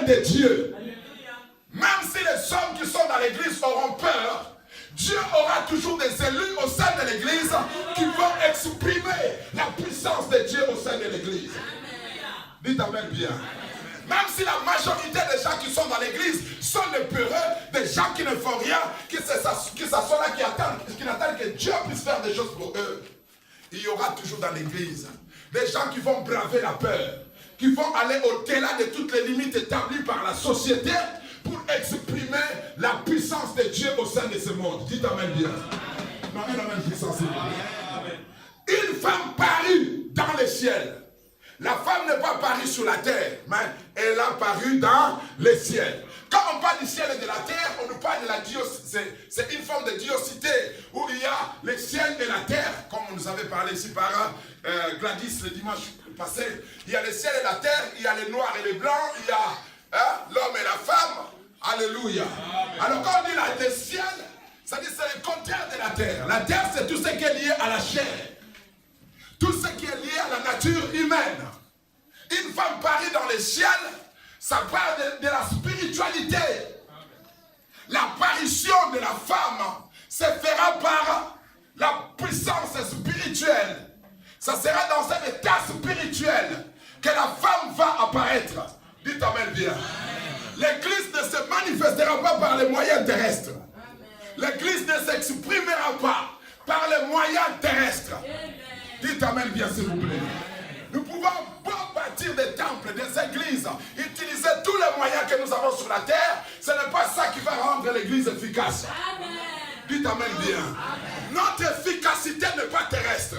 royaume de Dieu. Même si les hommes qui sont dans l'église auront peur, Dieu aura toujours des élus au sein de l'église qui vont exprimer la puissance de Dieu au sein de l'église. Dites amen bien. Même si la majorité des gens qui sont dans l'église sont des peureux, des gens qui ne font rien, qui s'assoient là, qui n'attendent que Dieu puisse faire des choses pour eux, il y aura toujours dans l'église des gens qui vont braver la peur, qui vont aller au-delà de toutes les limites établies par la société pour exprimer la puissance de Dieu au sein de ce monde. Dites amen bien. Non, un amen puissant, s'il vous plaît. Une femme parut dans le ciel. La femme n'est pas parue sur la terre, mais elle a paru dans le ciel. Quand on parle du ciel et de la terre, on nous parle de la diocité. C'est une forme de diocité où il y a le ciel et la terre, comme on nous avait parlé ici par Gladys le dimanche passé. Il y a le ciel et la terre, il y a les noirs et les blancs, il y a l'homme et la femme. Alléluia. Alors quand on dit le ciel, ça dit c'est le contraire de la terre. La terre, c'est tout ce qui est lié à la chair. Tout ce qui est lié à la nature humaine. Une femme parue dans le ciel, ça parle de la spiritualité. L'apparition de la femme se fera par la puissance spirituelle. Ça sera dans un état spirituel que la femme va apparaître. Dites amen bien. L'église ne se manifestera pas par les moyens terrestres. L'église ne s'exprimera pas par les moyens terrestres. Dites amen bien s'il vous plaît. Nous pouvons bâtir des temples, des églises, utiliser tous les moyens que nous avons sur la terre. Ce n'est pas ça qui va rendre l'église efficace. Amen. Dites amen bien. Amen. Notre efficacité n'est pas terrestre.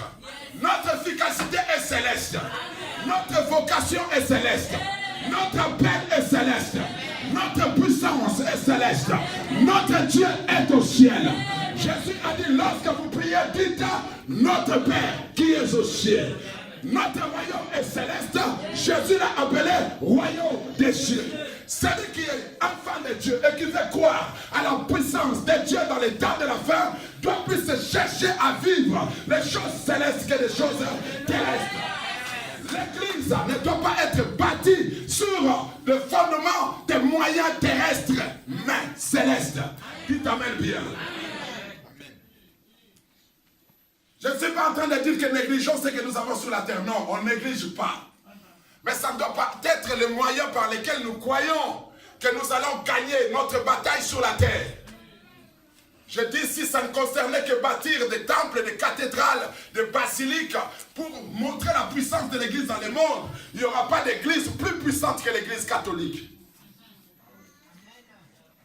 Notre efficacité est céleste. Amen. Notre vocation est céleste. Amen. Notre appel est céleste. Amen. Notre puissance est céleste. Amen. Notre Dieu est au ciel. Amen. Jésus a dit, lorsque vous priez, dites notre Père qui est au ciel. Notre royaume est céleste. Jésus l'a appelé royaume des cieux. Celui qui est enfant de Dieu et qui veut croire à la puissance de Dieu dans les temps de la fin doit plus se chercher à vivre les choses célestes que les choses terrestres. L'église ne doit pas être bâtie sur le fondement des moyens terrestres, mais célestes. Dites amen bien. Je ne suis pas en train de dire que négligeons ce que nous avons sur la terre. Non, on ne néglige pas. Mais ça ne doit pas être le moyen par lequel nous croyons que nous allons gagner notre bataille sur la terre. Je dis si ça ne concernait que bâtir des temples, des cathédrales, des basiliques pour montrer la puissance de l'église dans le monde, il n'y aura pas d'église plus puissante que l'église catholique.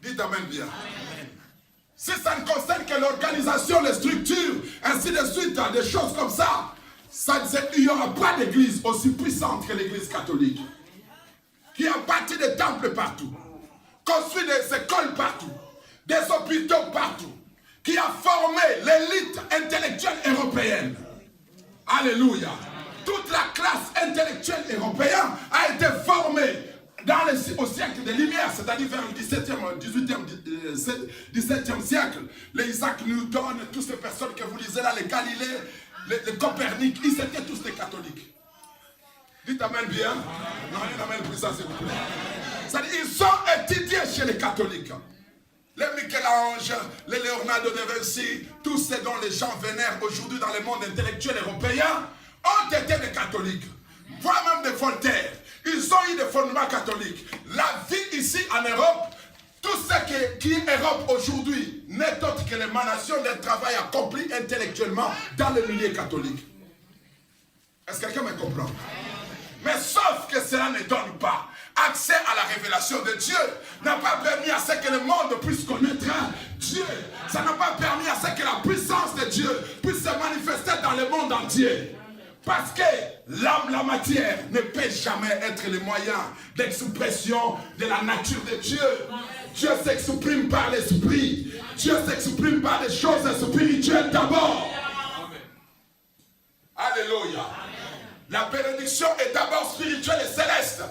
Dites amen bien. Amen. Si ça ne concerne que l'organisation, les structures, ainsi de suite, des choses comme ça, il n'y aura pas d'église aussi puissante que l'église catholique. Qui a bâti des temples partout, construit des écoles partout, des hôpitaux partout, qui a formé l'élite intellectuelle européenne. Alléluia. Toute la classe intellectuelle européenne a été formée au siècle des Lumières, c'est-à-dire vers le 17e siècle. Les Isaac Newton, toutes ces personnes que vous lisez là, les Galilée, les Copernic, ils étaient tous des catholiques. Dites amen bien. Non, amen puissant s'il vous plaît. C'est-à-dire ils ont étudié chez les catholiques. Les Michel-Ange, les Leonardo da Vinci, tous ceux dont les gens vénèrent aujourd'hui dans le monde intellectuel européen, ont été des catholiques. Voire même des Voltaire. Ils ont eu des fondements catholiques. La vie ici en Europe, tout ce qui est Europe aujourd'hui n'est autre que l'émanation d'un travail accompli intellectuellement dans le milieu catholique. Est-ce que quelqu'un me comprend? Mais sauf que cela ne donne pas accès à la révélation de Dieu, n'a pas permis à ce que le monde puisse connaître Dieu. Ça n'a pas permis à ce que la puissance de Dieu puisse se manifester dans le monde entier. Parce que l'âme, la matière, ne peut jamais être le moyen d'expression de la nature de Dieu. Dieu s'exprime par l'esprit. Dieu s'exprime par les choses spirituelles d'abord. Alléluia. La bénédiction est d'abord spirituelle et céleste,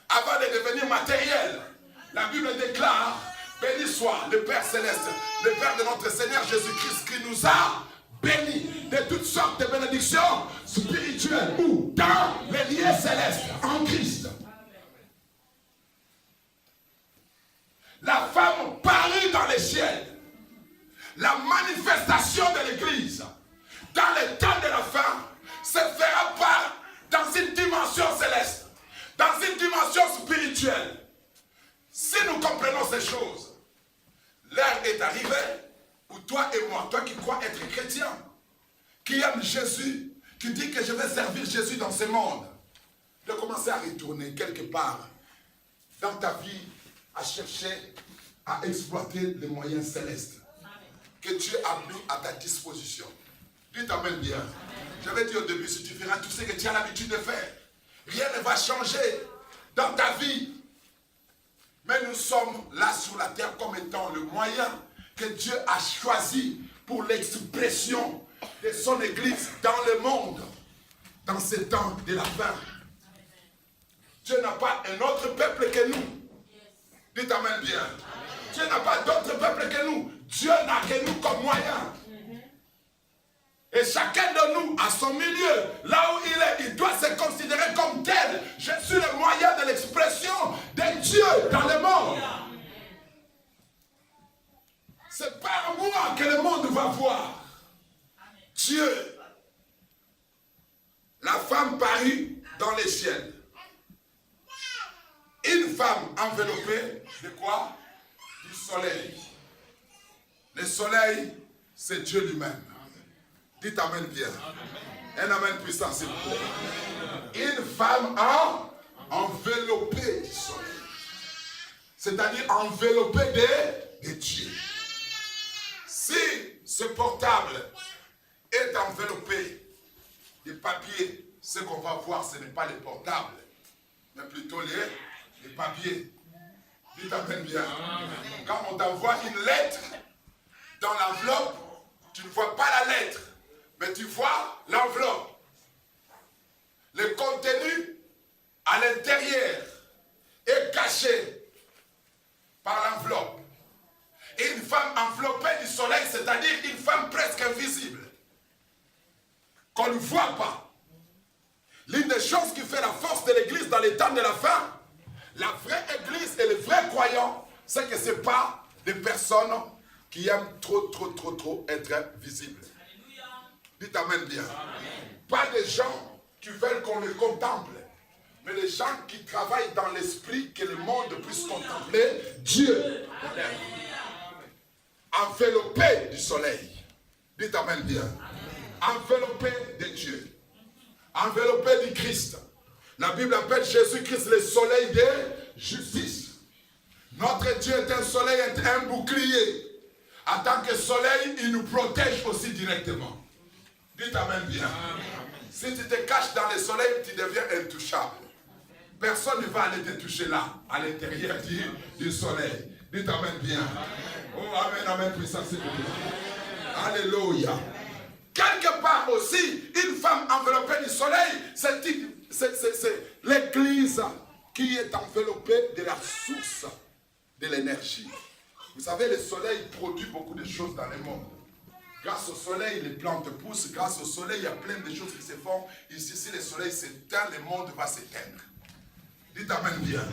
avant de devenir matérielle. La Bible déclare, béni soit le Père céleste, le Père de notre Seigneur Jésus-Christ qui nous a bénis de toutes sortes de bénédictions spirituelles ou dans les lieux célestes en Christ. la femme parut dans les ciels. La manifestation de l'Église dans les temps de la fin se fera pas dans une dimension céleste, dans une dimension spirituelle. Si nous comprenons ces choses, l'heure est arrivée où toi et moi, toi qui crois être chrétien, qui aime Jésus, qui dit que je vais servir Jésus dans ce monde, de commencer à retourner quelque part dans ta vie, à chercher, à exploiter les moyens célestes que Dieu a mis à ta disposition. Dieu t'amène bien. J'avais dit au début, si tu feras tout ce que tu as l'habitude de faire, rien ne va changer dans ta vie. Mais nous sommes là sur la terre comme étant le moyen que Dieu a choisi pour l'expression de son Église dans le monde, dans ce temps de la fin. Dieu n'a pas un autre peuple que nous. Dites amen bien. Dieu n'a pas d'autre peuple que nous. Dieu n'a que nous comme moyen. Et chacun de nous, à son milieu, là où il est, il doit se considérer comme tel. Je suis le moyen de l'expression de Dieu dans le monde. C'est par moi que le monde va voir Dieu. La femme parut dans les ciels. Une femme enveloppée de quoi? Du soleil. Le soleil, c'est Dieu lui-même. Dites amen bien. Un amen puissant, s'il vous plaît. Une femme enveloppée du soleil. C'est-à-dire enveloppée de Dieu. Si ce portable est enveloppé de papier, ce qu'on va voir, ce n'est pas les portables, mais plutôt les papiers. Dites amen bien. Quand on t'envoie une lettre, dans l'enveloppe, tu ne vois pas la lettre, mais tu vois l'enveloppe. Le contenu à l'intérieur est caché par l'enveloppe. Et une femme enveloppée du soleil, c'est-à-dire une femme presque invisible, qu'on ne voit pas. L'une des choses qui fait la force de l'église dans les temps de la fin, la vraie église et les vrais croyants, c'est que ce n'est pas des personnes qui aiment trop être visibles. Dites amen bien. Amen. Pas des gens qui veulent qu'on les contemple, mais des gens qui travaillent dans l'esprit, que le monde puisse contempler Dieu. Enveloppé du soleil. Dites amen bien. Enveloppé de Dieu. Enveloppé du Christ. La Bible appelle Jésus-Christ le soleil de justice. Notre Dieu est un soleil, est un bouclier. En tant que soleil, il nous protège aussi directement. Dites amen bien. Amen. Si tu te caches dans le soleil, tu deviens intouchable. Personne ne va aller te toucher là, à l'intérieur du soleil. Dites amen bien. Amen. Oh, amen, amen, puissance. Alléluia. Quelque part aussi, une femme enveloppée du soleil, c'est l'église qui est enveloppée de la source de l'énergie. Vous savez, le soleil produit beaucoup de choses dans le monde. Grâce au soleil, les plantes poussent. Grâce au soleil, il y a plein de choses qui se font. Ici, si le soleil s'éteint, le monde va s'éteindre. Dites amen bien.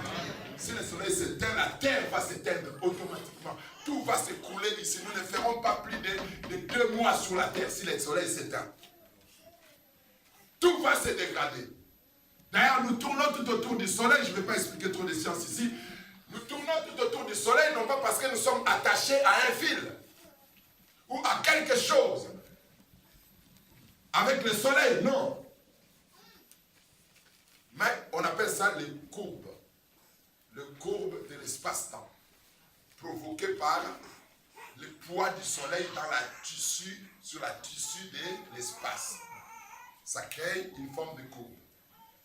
Si le soleil s'éteint, la terre va s'éteindre automatiquement. Tout va s'écouler ici. Nous ne ferons pas plus de 2 mois sur la terre si le soleil s'éteint. Tout va se dégrader. D'ailleurs, nous tournons tout autour du soleil. Je ne vais pas expliquer trop de sciences ici. Nous tournons tout autour du soleil, non pas parce que nous sommes attachés à un fil ou à quelque chose. Avec le soleil, non. Mais on appelle ça les courbes. Le courbe de l'espace-temps. Provoqué par le poids du soleil sur la tissu de l'espace. Ça crée une forme de courbe.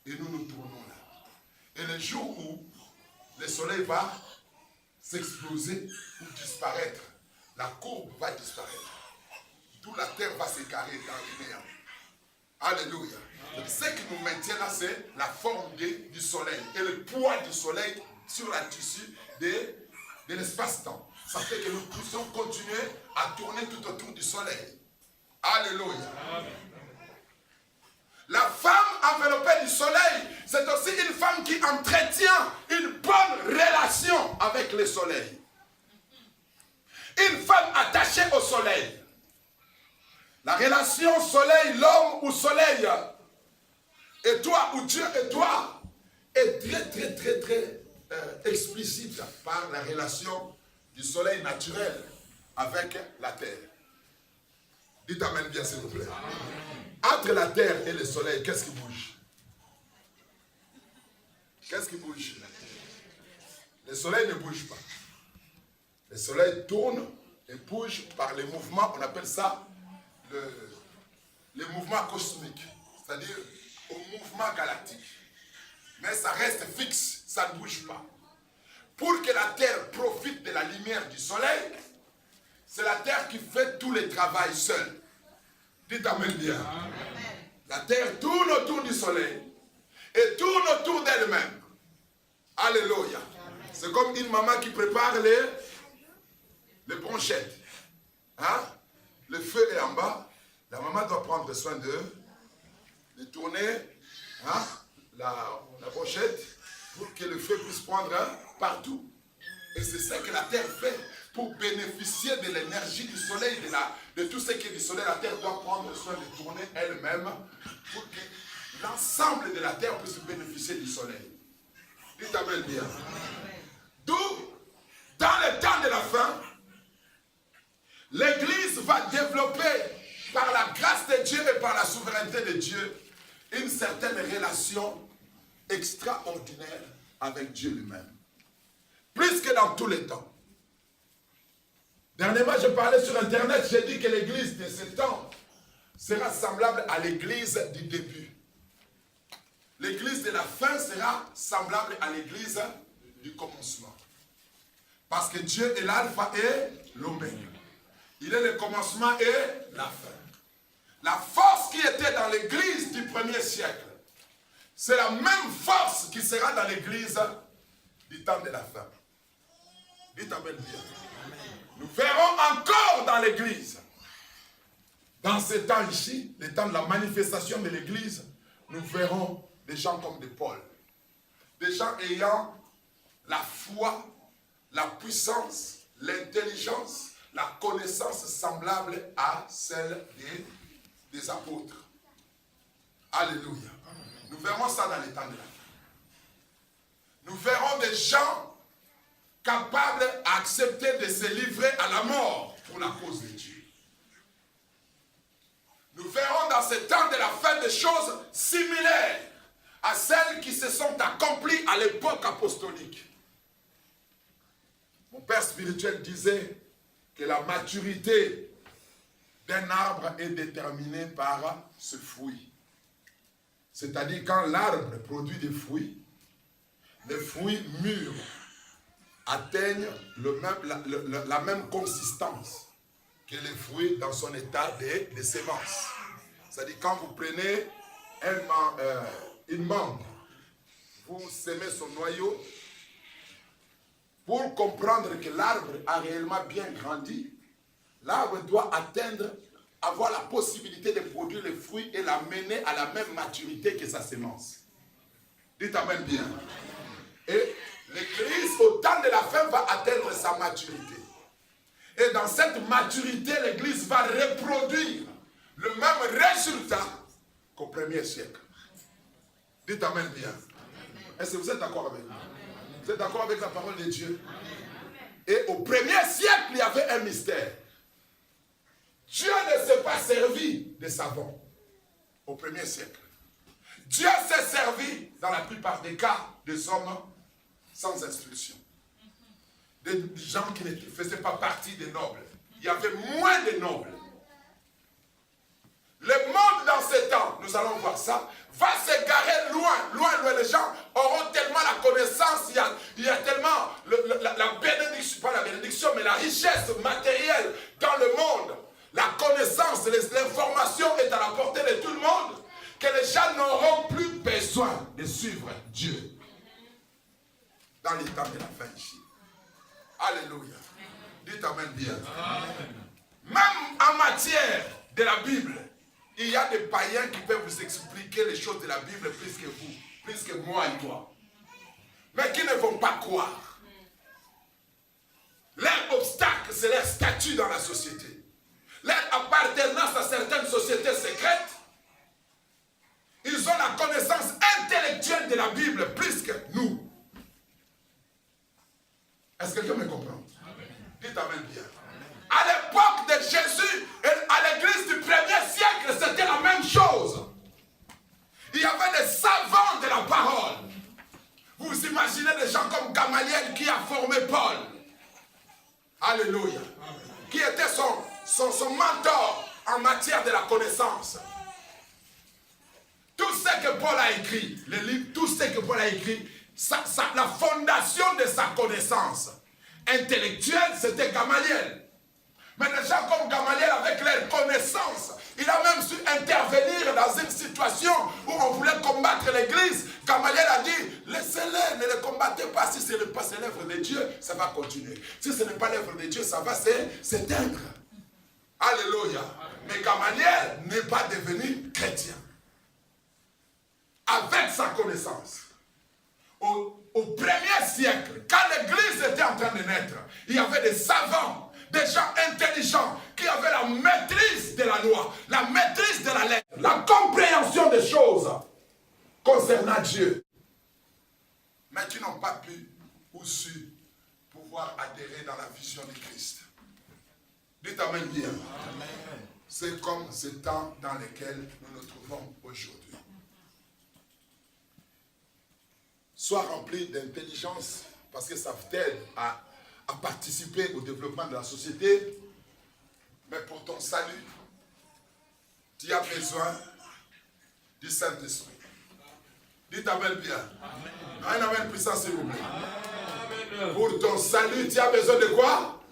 Et nous nous tournons là. Et le jour où le soleil va s'exploser ou disparaître, la courbe va disparaître. D'où la terre va s'écarrer dans les néants. Alléluia. Donc, ce qui nous maintient là, c'est la forme du soleil. Et le poids du soleil sur la tissu de l'espace-temps. Ça fait que nous puissions continuer à tourner tout autour du soleil. Alléluia. Amen. La femme enveloppée du soleil, c'est aussi une femme qui entretient une bonne relation avec le soleil. Une femme attachée au soleil. La relation soleil-l'homme ou soleil et toi ou Dieu et toi est très explicite par la relation du soleil naturel avec la terre. Dites amen bien s'il vous plaît. Entre la terre et le soleil, qu'est-ce qui bouge? Qu'est-ce qui bouge? Le soleil ne bouge pas. Le soleil tourne et bouge par les mouvements, on appelle ça les mouvements cosmiques, c'est-à-dire au mouvement galactique. Mais ça reste fixe, ça ne bouge pas. Pour que la terre profite de la lumière du soleil, c'est la terre qui fait tout le travail seule. Dites amen bien. La terre tourne autour du soleil et tourne autour d'elle-même. Alléluia. C'est comme une maman qui prépare les brochettes. Hein? Le feu est en bas. La maman doit prendre soin de tourner la brochette pour que le feu puisse prendre partout. Et c'est ça que la terre fait. Pour bénéficier de l'énergie du soleil, de tout ce qui est du soleil, la terre doit prendre soin de tourner elle-même pour que l'ensemble de la terre puisse bénéficier du soleil. Dites amen bien. D'où, dans le temps de la fin, l'Église va développer, par la grâce de Dieu et par la souveraineté de Dieu, une certaine relation extraordinaire avec Dieu lui-même. Plus que dans tous les temps. Dernièrement, je parlais sur Internet, j'ai dit que l'Église de ce temps sera semblable à l'Église du début. L'Église de la fin sera semblable à l'Église du commencement. Parce que Dieu est l'alpha et l'oméga. Il est le commencement et la fin. La force qui était dans l'Église du premier siècle, c'est la même force qui sera dans l'Église du temps de la fin. Dites amen bien. Nous verrons encore dans l'Église, dans ce temps ici, le temps de la manifestation de l'Église, nous verrons des gens comme des Paul. Des gens ayant la foi, la puissance, l'intelligence, la connaissance semblable à celle des apôtres. Alléluia. Nous verrons ça dans les temps de la fin. Nous verrons des gens capables d'accepter de se livrer à la mort pour la cause de Dieu. Nous verrons dans ce temps de la fin des choses similaires à celles qui se sont accomplies à l'époque apostolique. Mon père spirituel disait que la maturité d'un arbre est déterminée par ce fruit. C'est-à-dire quand l'arbre produit des fruits, les fruits mûrs atteignent la même consistance que les fruits dans son état de sémence. C'est-à-dire quand vous prenez une mangue, vous semez son noyau, pour comprendre que l'arbre a réellement bien grandi, l'arbre doit avoir la possibilité de produire les fruits et l'amener à la même maturité que sa sémence. Dites amen bien. Et l'Église, au temps de la fin, va atteindre sa maturité. Et dans cette maturité, l'Église va reproduire le même résultat qu'au premier siècle. Dites amen bien. Est-ce que vous êtes d'accord avec moi? Vous êtes d'accord avec la parole de Dieu? Et au premier siècle, il y avait un mystère. Dieu ne s'est pas servi de savants au premier siècle. Dieu s'est servi, dans la plupart des cas, des hommes sans instruction. Des gens qui ne faisaient pas partie des nobles. Il y avait moins de nobles. Le monde dans ce temps, nous allons voir ça, va s'égarer loin. Les gens auront tellement la connaissance, il y a tellement la bénédiction, pas la bénédiction, mais la richesse matérielle dans le monde. La connaissance, l'information est à la portée de tout le monde, que les gens n'auront plus besoin de suivre Dieu dans les temps de la fin ici. Alléluia. Dites amen bien. Amen. Même en matière de la Bible, il y a des païens qui peuvent vous expliquer les choses de la Bible plus que vous, plus que moi et toi. Mais qui ne vont pas croire. Leur obstacle, c'est leur statut dans la société. Leur appartenance à certaines sociétés secrètes. Ils ont la connaissance intellectuelle de la Bible plus que nous. Est-ce que quelqu'un me comprend? Dites amen bien. À l'époque de Jésus, et à l'église du 1er siècle, c'était la même chose. Il y avait des savants de la parole. Vous imaginez des gens comme Gamaliel qui a formé Paul. Alléluia. Qui était son mentor en matière de la connaissance. Tout ce que Paul a écrit, les livres, tout ce que Paul a écrit, la fondation de sa connaissance intellectuelle, c'était Gamaliel. Mais des gens comme Gamaliel, avec leur connaissance, il a même su intervenir dans une situation où on voulait combattre l'église. Gamaliel a dit, laissez-les, ne les combattez pas. Si ce n'est pas l'œuvre de Dieu, ça va continuer. Si ce n'est pas l'œuvre de Dieu, ça va s'éteindre. Alléluia. Mais Gamaliel n'est pas devenu chrétien. Avec sa connaissance. Au 1er siècle, quand l'église était en train de naître, il y avait des savants, des gens intelligents qui avaient la maîtrise de la loi, la maîtrise de la lettre, la compréhension des choses concernant Dieu. Mais qui n'ont pas pu ou su pouvoir adhérer dans la vision de Christ. Dites amen bien. C'est comme ce temps dans lequel nous nous trouvons aujourd'hui. Sois rempli d'intelligence parce que ça t'aide à participer au développement de la société. Mais pour ton salut, tu as besoin du Saint-Esprit. Dites amen bien. Un amen puissant s'il vous plaît. Amen. Pour ton salut, tu as besoin de quoi?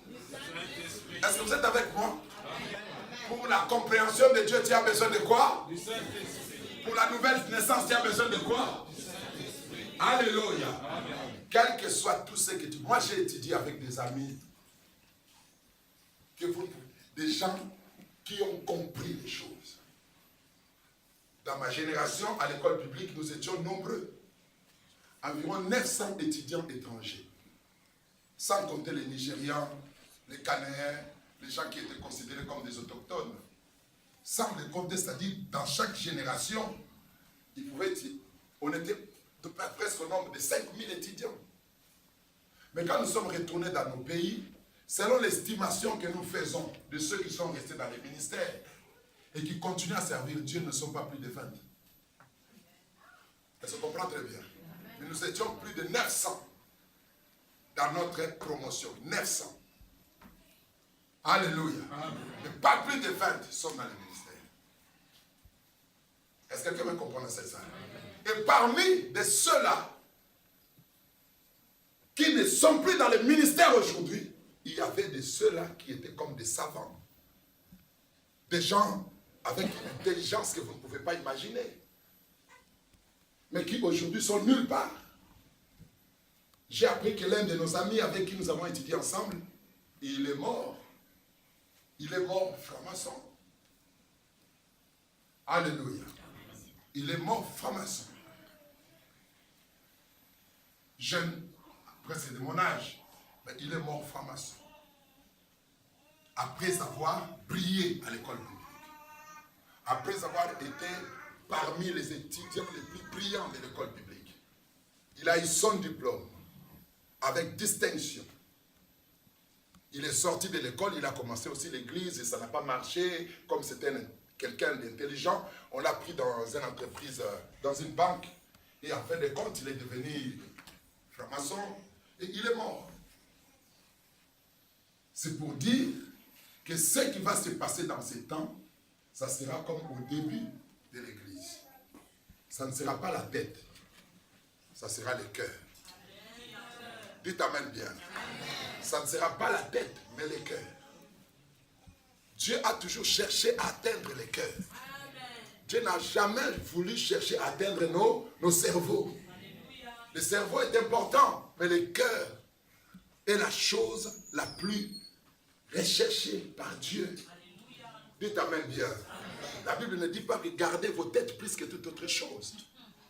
Est-ce que vous êtes avec moi? Pour la compréhension de Dieu, tu as besoin de quoi? Pour la nouvelle naissance, tu as besoin de quoi? Alléluia. Quel que soit tout ce que tu... Moi, j'ai étudié avec des amis, des gens qui ont compris les choses. Dans ma génération, à l'école publique, nous étions nombreux. Environ 900 étudiants étrangers. Sans compter les Nigérians, les Ghanéens, les gens qui étaient considérés comme des autochtones. Sans les compter, c'est-à-dire dans chaque génération, on était presque au nombre de 5000 étudiants. Mais quand nous sommes retournés dans nos pays, selon l'estimation que nous faisons de ceux qui sont restés dans les ministères et qui continuent à servir Dieu, ne sont pas plus de 20. Elle se comprend très bien. Mais nous étions plus de 900 dans notre promotion. 900. Alléluia. Mais pas plus de 20 sont dans les ministères. Est-ce que quelqu'un me comprend ça? Et parmi de ceux-là qui ne sont plus dans le ministère aujourd'hui, il y avait de ceux-là qui étaient comme des savants. Des gens avec une intelligence que vous ne pouvez pas imaginer. Mais qui aujourd'hui sont nulle part. J'ai appris que l'un de nos amis avec qui nous avons étudié ensemble, il est mort. Il est mort franc-maçon. Alléluia. Il est mort franc-maçon. Jeune, après c'est de mon âge, mais il est mort franc-maçon. Après avoir brillé à l'école publique. Après avoir été parmi les étudiants les plus brillants de l'école publique. Il a eu son diplôme avec distinction. Il est sorti de l'école, il a commencé aussi l'église et ça n'a pas marché. Comme c'était quelqu'un d'intelligent, on l'a pris dans une entreprise, dans une banque. Et en fin de compte, il est devenu franc-maçon et il est mort. C'est pour dire que ce qui va se passer dans ces temps, ça sera comme au début de l'église. Ça ne sera pas la tête, ça sera le cœur. Dites amen bien. Ça ne sera pas la tête, mais le cœur. Dieu a toujours cherché à atteindre les cœurs. Dieu n'a jamais voulu chercher à atteindre nos cerveaux. Le cerveau est important, mais le cœur est la chose la plus recherchée par Dieu. Dites amen bien. La Bible ne dit pas que gardez vos têtes plus que toute autre chose.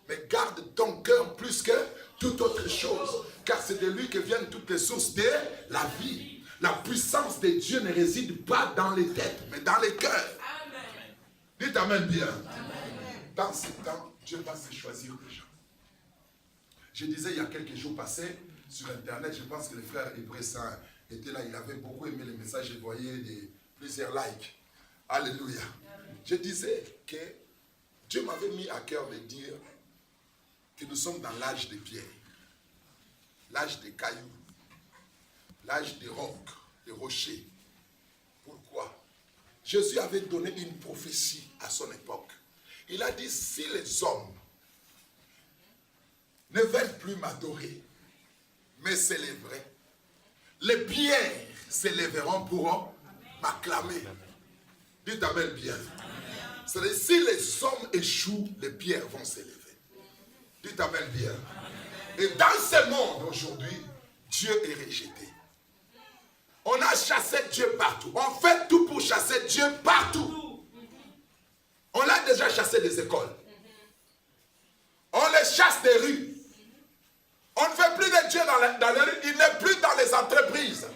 Mais garde ton cœur plus que toute autre chose. Car c'est de lui que viennent toutes les sources de la vie. La puissance de Dieu ne réside pas dans les têtes, mais dans les cœurs. Dites Amen bien. Dans ce temps, Dieu va se choisir des gens. Je disais il y a quelques jours passés, sur Internet, je pense que le frère Hébreu Saint était là, il avait beaucoup aimé les messages, je voyais plusieurs likes. Alléluia. Je disais que Dieu m'avait mis à cœur de dire que nous sommes dans l'âge des pierres, l'âge des cailloux, l'âge des rocs, des rochers. Pourquoi? Jésus avait donné une prophétie à son époque. Il a dit, si les hommes ne veulent plus m'adorer, mais s'élèveraient, les pierres s'élèveront pour m'acclamer. Dites Amen bien. C'est-à-dire, si les hommes échouent, les pierres vont s'élever. Dites Amen bien. Et dans ce monde aujourd'hui, Dieu est rejeté. On a chassé Dieu partout. On fait tout pour chasser Dieu partout. On l'a déjà chassé des écoles. On les chasse des rues. On ne fait plus de Dieu dans les rues. Il n'est plus dans les entreprises.